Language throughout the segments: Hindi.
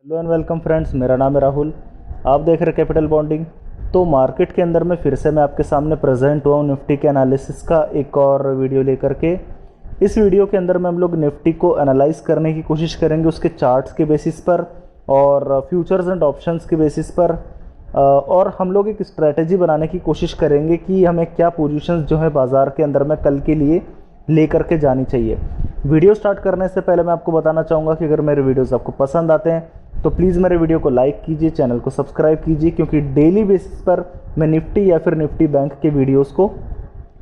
हेलो एंड वेलकम फ्रेंड्स, मेरा नाम है राहुल। आप देख रहे हैं कैपिटल बॉन्डिंग। तो मार्केट के अंदर में फिर से मैं आपके सामने प्रेजेंट हुआ हूँ निफ्टी के एनालिसिस का एक और वीडियो लेकर के। इस वीडियो के अंदर में हम लोग निफ्टी को एनालाइज करने की कोशिश करेंगे उसके चार्ट्स के बेसिस पर और फ्यूचर्स एंड ऑप्शंस के बेसिस पर, और हम लोग एक स्ट्रैटेजी बनाने की कोशिश करेंगे कि हमें क्या पोजीशंस जो है बाज़ार के अंदर में कल के लिए लेकर के जानी चाहिए। वीडियो स्टार्ट करने से पहले मैं आपको बताना चाहूँगा कि अगर मेरे वीडियोस आपको पसंद आते हैं तो प्लीज़ मेरे वीडियो को लाइक कीजिए, चैनल को सब्सक्राइब कीजिए, क्योंकि डेली बेसिस पर मैं निफ्टी या फिर निफ्टी बैंक के वीडियोस को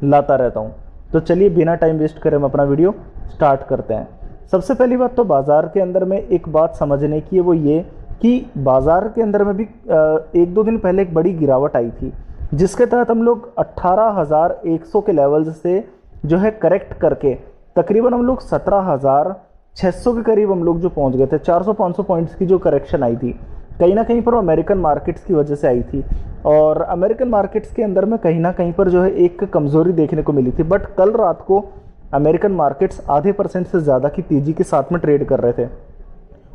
लाता रहता हूँ। तो चलिए बिना टाइम वेस्ट करे हम अपना वीडियो स्टार्ट करते हैं। सबसे पहली बात तो बाज़ार के अंदर में एक बात समझने की है, वो ये कि बाज़ार के अंदर में भी एक दो दिन पहले एक बड़ी गिरावट आई थी, जिसके तहत हम लोग 18,100 के लेवल्स से जो है करेक्ट करके तकरीबन हम लोग 17,600 के करीब हम लोग जो पहुंच गए थे। 400-500 पॉइंट्स की जो करेक्शन आई थी कहीं ना कहीं पर वो अमेरिकन मार्केट्स की वजह से आई थी, और अमेरिकन मार्केट्स के अंदर में कहीं ना कहीं पर जो है एक कमज़ोरी देखने को मिली थी। बट कल रात को अमेरिकन मार्केट्स आधे % से ज़्यादा की तेज़ी के साथ में ट्रेड कर रहे थे,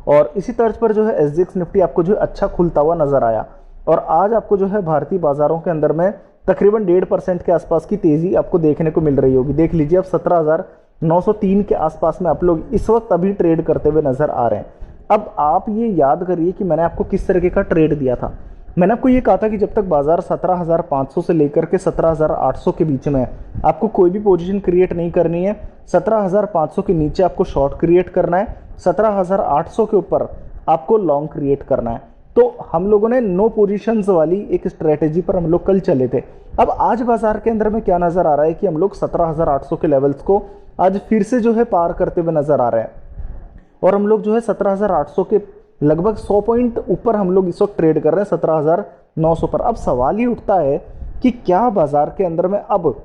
और इसी तर्ज पर जो है SGX निफ्टी आपको जो है अच्छा खुलता हुआ नज़र आया। और आज आपको जो है भारतीय बाज़ारों के अंदर में तकरीबन 1.5% के आसपास की तेज़ी आपको देखने को मिल रही होगी। देख लीजिए, अब 17,903 के आसपास में आप लोग इस वक्त अभी ट्रेड करते हुए नज़र आ रहे हैं। अब आप ये याद करिए कि मैंने आपको किस तरीके का ट्रेड दिया था। मैंने आपको ये कहा था कि जब तक बाजार 17,500 से लेकर के 17,800 के बीच में है, आपको कोई भी पोजीशन क्रिएट नहीं करनी है। 17,500 के नीचे आपको शॉर्ट क्रिएट करना है, 17,800 के ऊपर आपको लॉन्ग क्रिएट करना है। तो हम लोगों ने नो पोजीशंस वाली एक स्ट्रेटेजी पर हम लोग कल चले थे। अब आज बाजार के अंदर में क्या नज़र आ रहा है कि हम लोग 17,800 के लेवल्स को आज फिर से जो है पार करते हुए नज़र आ रहे हैं, और हम लोग जो है 17,800 के लगभग 100 पॉइंट ऊपर हम लोग इस वक्त ट्रेड कर रहे हैं 17,900 पर। अब सवाल ही उठता है कि क्या बाजार के अंदर में अब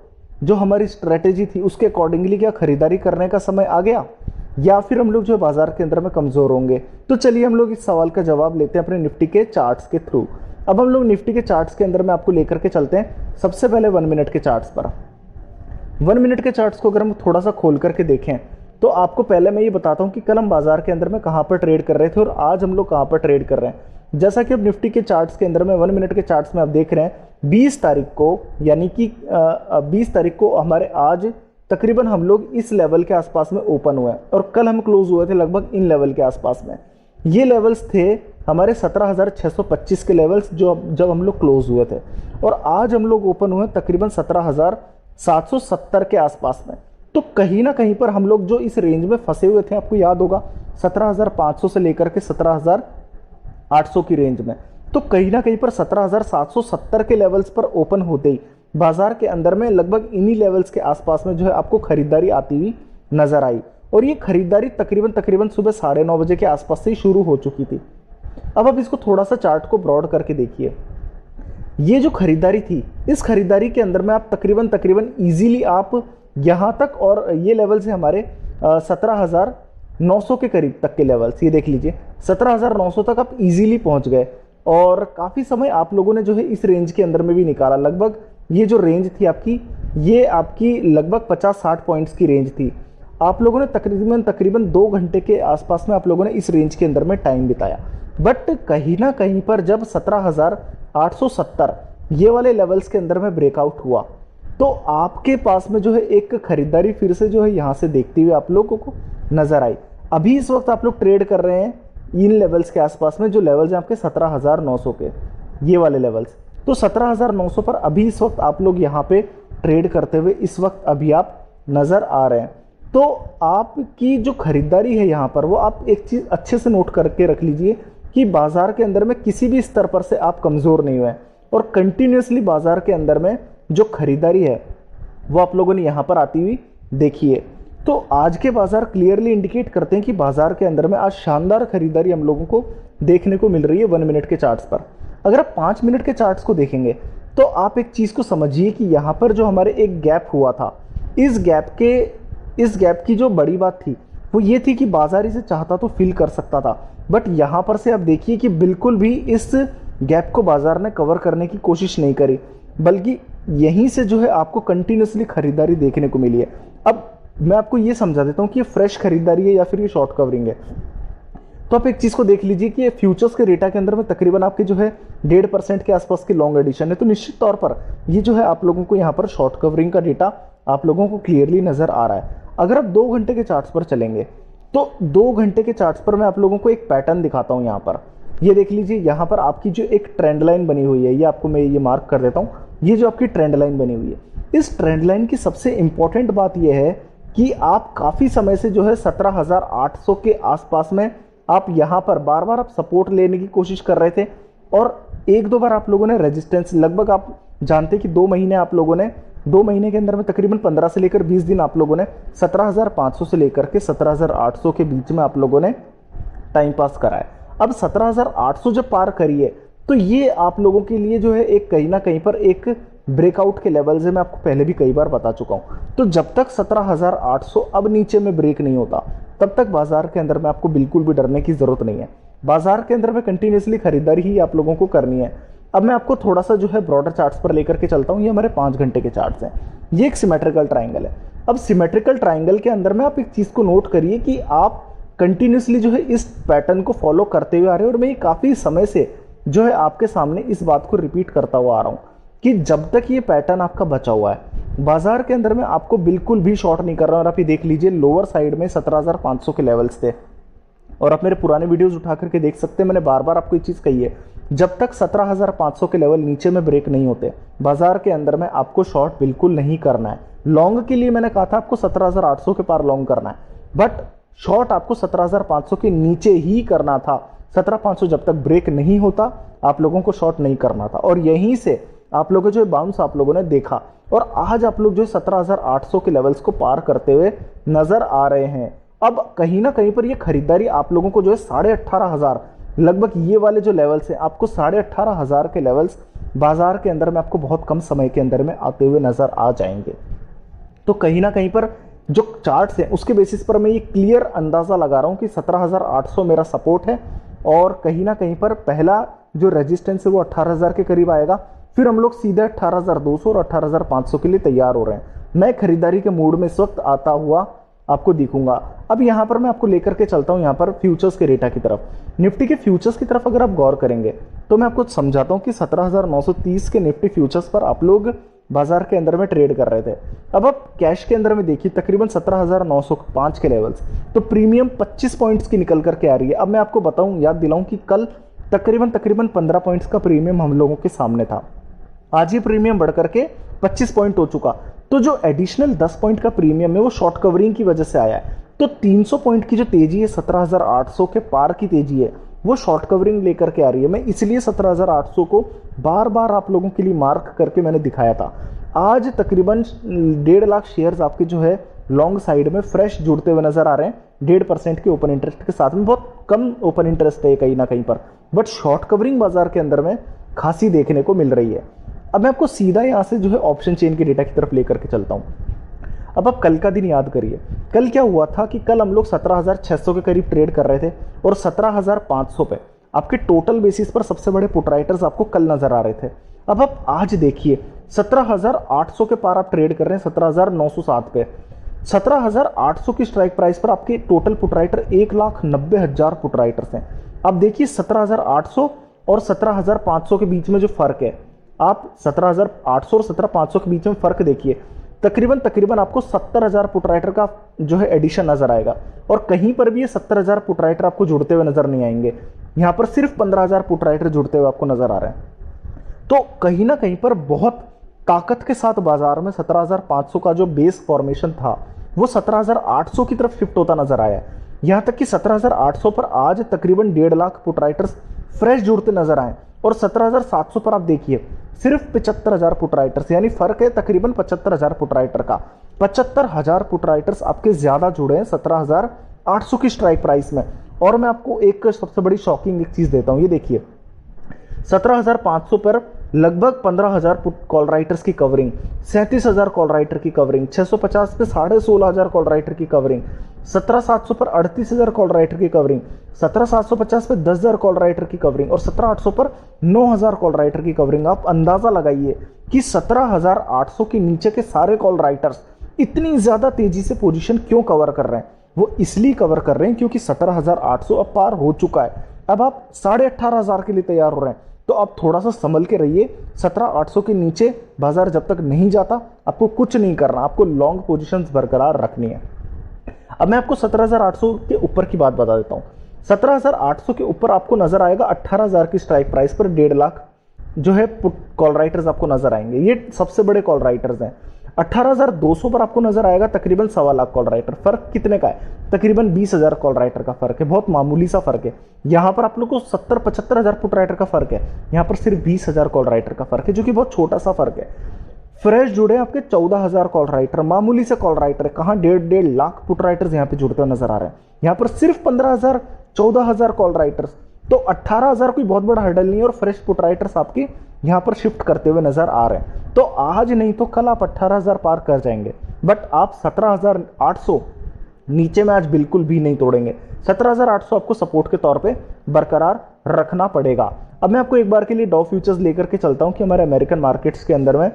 जो हमारी स्ट्रेटेजी थी उसके अकॉर्डिंगली क्या खरीदारी करने का समय आ गया, या फिर हम लोग जो है बाजार के अंदर में कमज़ोर होंगे। तो चलिए हम लोग इस सवाल का जवाब लेते हैं अपने निफ्टी के चार्ट्स के थ्रू। अब हम लोग निफ्टी के चार्ट्स के अंदर में आपको लेकर के चलते हैं सबसे पहले 1 मिनट के चार्ट्स पर। 1 मिनट के चार्ट्स को अगर हम थोड़ा सा खोल करके देखें तो आपको पहले मैं ये बताता हूँ कि कल हम बाजार के अंदर में कहाँ पर ट्रेड कर रहे थे और आज हम लोग कहाँ पर ट्रेड कर रहे हैं। जैसा कि अब निफ्टी के चार्ट्स के अंदर में 1 मिनट के चार्ट्स में आप देख रहे हैं 20 तारीख को, यानी कि 20 तारीख को हमारे आज तकरीबन हम लोग इस लेवल के आसपास में ओपन हुए हैं, और कल हम क्लोज हुए थे लगभग इन लेवल के आसपास में। ये लेवल्स थे हमारे 17,625 के लेवल्स जब हम लोग क्लोज हुए थे, और आज हम लोग ओपन हुए तकरीबन 17,770 के आसपास में। तो कहीं ना कहीं पर हम लोग जो इस रेंज में फंसे हुए थे, आपको याद होगा 17,500 से लेकर के 17,800 की रेंज में, तो कहीं ना कहीं पर 17,770 के लेवल्स पर ओपन होते ही बाजार के अंदर में लगभग इन्हीं लेवल्स के आसपास में जो है आपको खरीदारी आती हुई नजर आई, और ये खरीदारी तकरीबन सुबह 9:30 बजे के आसपास से ही शुरू हो चुकी थी। अब आप इसको थोड़ा सा चार्ट को ब्रॉड करके देखिए। ये जो खरीदारी थी, इस खरीदारी के अंदर में आप तकरीबन इजीली आप यहाँ तक, और ये लेवल से हमारे 17,900 के करीब तक के लेवल्स, ये देख लीजिए 17,900 तक आप इजीली पहुँच गए, और काफ़ी समय आप लोगों ने जो है इस रेंज के अंदर में भी निकाला। लगभग ये जो रेंज थी आपकी, ये आपकी लगभग 50-60 पॉइंट्स की रेंज थी। आप लोगों ने तकरीबन 2 घंटे के आसपास में आप लोगों ने इस रेंज के अंदर में टाइम बिताया। बट कहीं ना कहीं पर जब 17,870 ये वाले लेवल्स के अंदर में ब्रेकआउट हुआ, तो आपके पास में जो है एक खरीदारी फिर से जो है यहाँ से देखते हुए आप लोगों को नजर आई। अभी इस वक्त आप लोग ट्रेड कर रहे हैं इन लेवल्स के आसपास में, जो लेवल्स हैं आपके 17,900 के, ये वाले लेवल्स। तो 17,900 पर अभी इस वक्त आप लोग यहाँ पे ट्रेड करते हुए इस वक्त अभी आप नज़र आ रहे हैं। तो आपकी जो खरीदारी है यहाँ पर, वो आप एक चीज़ अच्छे से नोट करके रख लीजिए कि बाजार के अंदर में किसी भी स्तर पर से आप कमज़ोर नहीं हुए, और कंटिन्यूसली बाजार के अंदर में जो खरीदारी है वो आप लोगों ने यहाँ पर आती हुई देखी है। तो आज के बाजार क्लियरली इंडिकेट करते हैं कि बाजार के अंदर में आज शानदार खरीदारी हम लोगों को देखने को मिल रही है 1 मिनट के चार्ट्स पर। अगर आप 5 मिनट के चार्ट्स को देखेंगे तो आप एक चीज़ को समझिए कि यहाँ पर जो हमारे एक गैप हुआ था, इस गैप की जो बड़ी बात थी वो ये थी कि बाजार इसे चाहता तो फिल कर सकता था, बट यहाँ पर से आप देखिए कि बिल्कुल भी इस गैप को बाजार ने कवर करने की कोशिश नहीं करी, बल्कि यहीं से जो है आपको कंटिन्यूसली खरीदारी देखने को मिली है। अब मैं आपको ये समझा देता हूँ कि ये फ्रेश खरीदारी है या फिर ये शॉर्ट कवरिंग है। तो आप एक चीज़ को देख लीजिए कि ये फ्यूचर्स के डेटा के अंदर में तकरीबन आपके जो है 1.5% के आसपास की लॉन्ग एडिशन है। तो निश्चित तौर पर ये जो है आप लोगों को यहाँ पर शॉर्ट कवरिंग का डेटा आप लोगों को क्लियरली नजर आ रहा है। अगर आप 2 घंटे के चार्ट्स पर चलेंगे तो 2 घंटे के चार्ट्स पर मैं आप लोगों को एक पैटर्न दिखाता हूँ। यहाँ पर ये देख लीजिए, यहाँ पर आपकी जो एक ट्रेंड लाइन बनी हुई है, ये आपको मैं ये मार्क कर देता हूँ। ये जो आपकी ट्रेंड लाइन बनी हुई है, इस ट्रेंड लाइन की सबसे इंपॉर्टेंट बात यह है कि आप काफ़ी समय से जो है 17,800 के आसपास में आप यहाँ पर बार बार आप सपोर्ट लेने की कोशिश कर रहे थे और 1-2 बार आप लोगों ने रेजिस्टेंस, लगभग आप जानते कि 2 महीने आप लोगों ने 2 महीने के अंदर में तकरीबन 15 से लेकर 20 दिन आप लोगों ने 17,500 से लेकर के 17,800 के बीच में आप लोगों ने टाइम पास करा है। अब 17,800 जब पार करिए तो ये आप लोगों के लिए जो है एक कहीं ना कहीं पर एक ब्रेकआउट के लेवल से मैं आपको पहले भी कई बार बता चुका हूं। तो जब तक 17,800 अब नीचे में ब्रेक नहीं होता तब तक बाजार के अंदर में आपको बिल्कुल भी डरने की जरूरत नहीं है। बाजार के अंदर में कंटिन्यूसली खरीदारी ही आप लोगों को करनी है। अब मैं आपको थोड़ा सा जो है ब्रॉडर चार्ट्स पर लेकर के चलता हूं। ये हमारे 5 घंटे के चार्ट्स हैं। ये एक सिमेट्रिकल ट्राइंगल है। अब सिमेट्रिकल ट्राइंगल के अंदर में आप एक चीज को नोट करिए कि आप कंटिन्यूसली जो है इस पैटर्न को फॉलो करते हुए आ रहे हैं और मैं ये काफी समय से जो है आपके सामने इस बात को रिपीट करता हुआ आ रहा हूं कि जब तक ये पैटर्न आपका बचा हुआ है बाजार के अंदर में आपको बिल्कुल भी शॉर्ट नहीं कर रहा। और आप ये देख लीजिए, लोअर साइड में 17,500 के लेवल्स थे और आप मेरे पुराने वीडियोस उठा करके देख सकते हैं। मैंने बार बार आपको एक चीज कही है, जब तक 17,500 के लेवल नीचे में ब्रेक नहीं होते बाजार के अंदर में आपको शॉर्ट बिल्कुल नहीं करना है। लॉन्ग के लिए मैंने कहा था आपको 17,800 के पार लॉन्ग करना है, बट शॉर्ट आपको 17,500 के नीचे ही करना था। 17,500 जब तक ब्रेक नहीं होता आप लोगों को शॉर्ट नहीं करना था। और यहीं से आप लोगों जो बाउंस आप लोगों ने देखा और आज आप लोग जो 17,800 के लेवल्स को पार करते हुए नजर आ रहे हैं। अब कहीं ना कहीं पर ये खरीदारी आप लोगों को जो है 18,500 लगभग ये वाले जो लेवल्स हैं आपको 18,500 के लेवल्स बाजार के अंदर में आपको बहुत कम समय के अंदर में आते हुए नजर आ जाएंगे। तो कहीं ना कहीं पर जो चार्ट्स हैं उसके बेसिस पर मैं ये क्लियर अंदाजा लगा रहा हूं कि 17,800 मेरा सपोर्ट है और कहीं ना कहीं पर पहला जो रेजिस्टेंस है वो 18,000 के करीब आएगा। फिर हम लोग सीधे 18,200 और 18,500 के लिए तैयार हो रहे हैं। मैं खरीदारी के मूड में इस वक्त आता हुआ आपको दिखूंगा। अब यहां पर मैं आपको लेकर के चलता हूं यहां पर फ्यूचर्स के डेटा की तरफ। निफ्टी के फ्यूचर्स की तरफ अगर आप गौर करेंगे तो मैं आपको समझाता हूं कि 17,930 के निफ्टी फ्यूचर्स पर आप लोग बाजार के अंदर में ट्रेड कर रहे थे। अब आप कैश के अंदर में देखिए तकरीबन 17,905 के लेवल्स, तो प्रीमियम 25 पॉइंट्स की निकल करके आ रही है। अब मैं आपको बताऊं, याद दिलाऊं कि कल तकरीबन 15 पॉइंट्स का प्रीमियम हम लोगों के सामने था। आज ये प्रीमियम बढ़ करके 25 पॉइंट हो चुका। तो जो एडिशनल 10 पॉइंट का प्रीमियम है वो शॉर्ट कवरिंग की वजह से आया है। तो 300 पॉइंट की जो तेजी है, 17,800 के पार की तेजी है, वो शॉर्ट कवरिंग लेकर के आ रही है। मैं इसलिए 17,800 को बार बार आप लोगों के लिए मार्क करके मैंने दिखाया था। आज तकरीबन 1.5 लाख शेयर्स आपके जो है लॉन्ग साइड में फ्रेश जुड़ते हुए नजर आ रहे हैं 1.5% के ओपन इंटरेस्ट के साथ में। बहुत कम ओपन इंटरेस्ट है कहीं ना कहीं पर, बट शॉर्ट कवरिंग बाजार के अंदर में खासी देखने को मिल रही है। अब मैं आपको सीधा यहां से जो है ऑप्शन चेन के डेटा की तरफ लेकर के चलता हूं। अब आप कल का दिन याद करिए, कल क्या हुआ था कि कल हम लोग 17,600 के करीब ट्रेड कर रहे थे और 17,500 पे आपके टोटल बेसिस पर सबसे बड़े पुट राइटर्स आपको कल नजर आ रहे थे। अब आप आज देखिए 17,800 के पार आप ट्रेड कर रहे हैं 17,907 पे। 17,800 की स्ट्राइक प्राइस पर आपके total put writer 1,90,000 put writers हैं। अब देखिए 17,800 और 17,500 के बीच में जो फर्क है, आप 17,800 और 17,500 के बीच में फर्क देखिए, तकरीबन आपको 70,000 पुट राइटर का जो है एडिशन नजर आएगा। और कहीं पर भी ये 70,000 पुट राइटर आपको जुड़ते हुए नजर नहीं आएंगे। यहां पर सिर्फ 15,000 पुट राइटर जुड़ते हुए आपको नजर आ रहे हैं। तो कहीं ना कहीं पर बहुत ताकत के साथ बाजार में 17,500 का जो बेस फॉर्मेशन था वो 17,800 की तरफ शिफ्ट होता नजर आया। यहां तक कि 17,800 पर आज तकरीबन 1.5 लाख पुट राइटर्स फ्रेश जुड़ते नजर आए और 17,700 पर आप देखिए सिर्फ 75,000 पुट राइटर्स, यानी फर्क है तकरीबन 75,000 पुट राइटर का। 75,000 पुट राइटर्स आपके ज्यादा जुड़े हैं 17,800 की स्ट्राइक प्राइस में। और मैं आपको एक सबसे बड़ी शॉकिंग एक चीज देता हूं, ये देखिए 17,500 पर लगभग 15,000 पुट कॉल राइटर्स की कवरिंग, 37,000 कॉल राइटर की कवरिंग, 650 पे 16,500 कॉल राइटर की कवरिंग, 17,700 पर 38,000 कॉल राइटर की कवरिंग, 17,750 पे 10,000 कॉल राइटर की कवरिंग और 17,800 पर 9,000 कॉल राइटर की कवरिंग। आप अंदाजा लगाइए कि 17,800 के नीचे के सारे कॉल राइटर्स इतनी ज्यादा तेजी से पोजीशन क्यों कवर कर रहे हैं। वो इसलिए कवर कर रहे हैं क्योंकि 17,800 अब पार हो चुका है। अब आप 18,500 के लिए तैयार हो रहे हैं, तो आप थोड़ा सा संभल के रहिए। 17,800 के नीचे बाजार जब तक नहीं जाता आपको कुछ नहीं करना, आपको लॉन्ग पोजीशंस बरकरार रखनी है। अब मैं आपको 17,800 के ऊपर की बात बता देता हूँ। 17,800 के ऊपर आपको नजर आएगा 18,000 की स्ट्राइक प्राइस पर 1.5 लाख जो है पुट कॉल राइटर्स आपको नजर आएंगे। ये सबसे बड़े कॉल राइटर्स हैं। 18,200 पर आपको नजर आएगा तकरीबन 1.25 लाख कॉल राइटर। फर्क कितने का है? तकरीबन 20,000 कॉल राइटर का फर्क है, बहुत मामूली सा फर्क है। यहां पर आप लोग को 70-75,000 पुट राइटर का फर्क है, यहां पर सिर्फ 20,000 कॉल राइटर का फर्क है, जो कि बहुत छोटा सा फर्क है। फ्रेश जुड़े आपके 14,000 कॉल राइटर, मामूली से कॉल राइटर। कहां 1.5 लाख पुट राइटर्स यहां पे जुड़ते हुए नजर आ रहे हैं, यहां पर सिर्फ 15,000 14,000 कॉल राइटर्स। तो 18,000 कोई बहुत बड़ा हर्डल नहीं है और फ्रेश पुट राइटर्स आपके यहां पर शिफ्ट करते हुए नजर आ रहे हैं। तो आज नहीं तो कल आप 18,000 पार कर जाएंगे, बट आप 17,800 नीचे में आज बिल्कुल भी नहीं तोड़ेंगे। 17,800 आपको सपोर्ट के तौर पे बरकरार रखना पड़ेगा। अब मैं आपको एक बार के लिए डॉव फ्यूचर्स लेकर के चलता हूं कि हमारे अमेरिकन मार्केट्स के अंदर में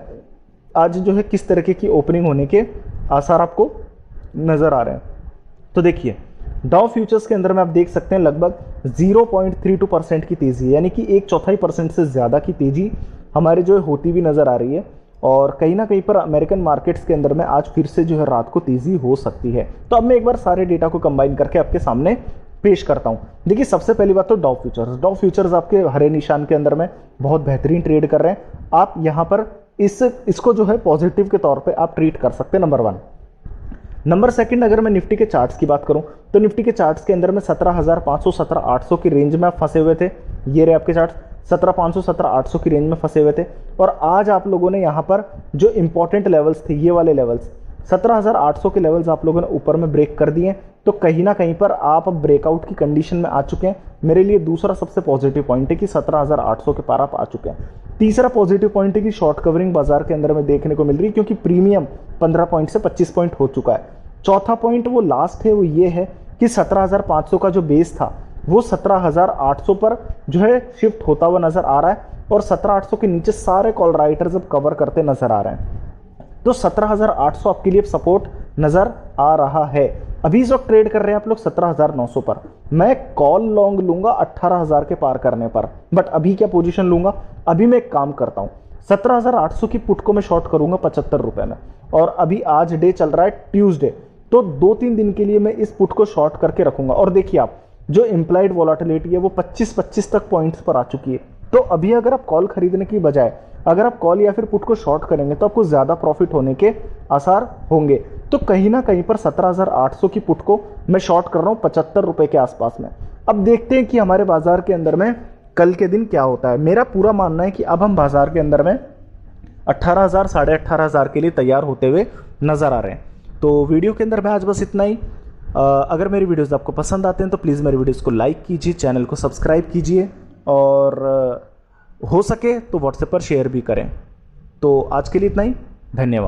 आज जो है किस तरीके की ओपनिंग होने के आसार आपको नजर आ रहे हैं। तो देखिए डाउ फ्यूचर्स के अंदर में आप देख सकते हैं लगभग 0.32% की तेजी, यानी कि 1/4% से ज़्यादा की तेजी हमारे जो है होती हुई नज़र आ रही है। और कहीं ना कहीं पर अमेरिकन मार्केट्स के अंदर में आज फिर से जो है रात को तेज़ी हो सकती है। तो अब मैं एक बार सारे डेटा को कंबाइन करके आपके सामने पेश करता हूं। देखिए सबसे पहली बात तो डाउ फ्यूचर्स आपके हरे निशान के अंदर में बहुत बेहतरीन ट्रेड कर रहे हैं। आप यहां पर इसको जो है पॉजिटिव के तौर पे आप ट्रीट कर सकते हैं, नंबर 1। नंबर 2, अगर मैं निफ्टी के चार्ट्स की बात करूं तो निफ्टी के चार्ट्स के अंदर में 17,500 17,800 की रेंज में आप फंसे हुए थे। ये रहे आपके चार्ट्स 17,500 17,800 की रेंज में फंसे हुए थे। और आज आप लोगों ने यहां पर जो इंपॉर्टेंट लेवल्स थे, ये वाले लेवल्स 17,800 के लेवल्स आप लोगों ने ऊपर में ब्रेक कर दिए। तो कहीं ना कहीं पर आप अब ब्रेकआउट की कंडीशन में आ चुके हैं। मेरे लिए दूसरा सबसे पॉजिटिव पॉइंट है कि 17,800 के पार आप आ चुके हैं। तीसरा पॉजिटिव पॉइंट है कि शॉर्ट कवरिंग बाजार के अंदर में देखने को मिल रही है, क्योंकि प्रीमियम 15 पॉइंट से 25 पॉइंट हो चुका है। चौथा पॉइंट वो लास्ट है, वो ये है कि 17,500 का जो बेस था वो 17,800 पर जो है शिफ्ट होता हुआ नजर आ रहा है। और 17,800 के नीचे सारे कॉल राइटर्स अब कवर करते नजर आ रहे हैं। तो 17,800 आपके लिए सपोर्ट नजर आ रहा है। अभी इस वक्त ट्रेड कर रहे हैं आप लोग 17,900 पर। मैं कॉल लॉन्ग लूंगा 18,000 के पार करने पर, बट अभी क्या पोजीशन लूंगा? अभी मैं एक काम करता हूं, 17,800 की पुट को मैं शॉर्ट करूंगा 75 रुपए में। और अभी आज डे चल रहा है ट्यूसडे, तो 2-3 दिन के लिए मैं इस पुट को शॉर्ट करके रखूंगा। और देखिए आप जो इंप्लाइड वॉलेटिलिटी है वो 25-25 तक पॉइंट्स पर आ चुकी है। तो अभी अगर आप कॉल खरीदने की बजाय अगर आप कॉल या फिर पुट को शॉर्ट करेंगे तो आपको ज्यादा प्रॉफिट होने के आसार होंगे। तो कहीं ना कहीं पर 17,800 की पुट को मैं शॉर्ट कर रहा हूं 75 रुपए के आसपास में। अब देखते हैं कि हमारे बाजार के अंदर में कल के दिन क्या होता है। मेरा पूरा मानना है कि अब हम बाजार के अंदर में 18,000 18,500 के लिए तैयार होते हुए नजर आ रहे हैं। तो वीडियो के अंदर में आज बस इतना ही। अगर मेरी वीडियोस आपको पसंद आते हैं तो प्लीज़ मेरी वीडियोस को लाइक कीजिए, चैनल को सब्सक्राइब कीजिए और हो सके तो व्हाट्सएप पर शेयर भी करें। तो आज के लिए इतना ही, धन्यवाद।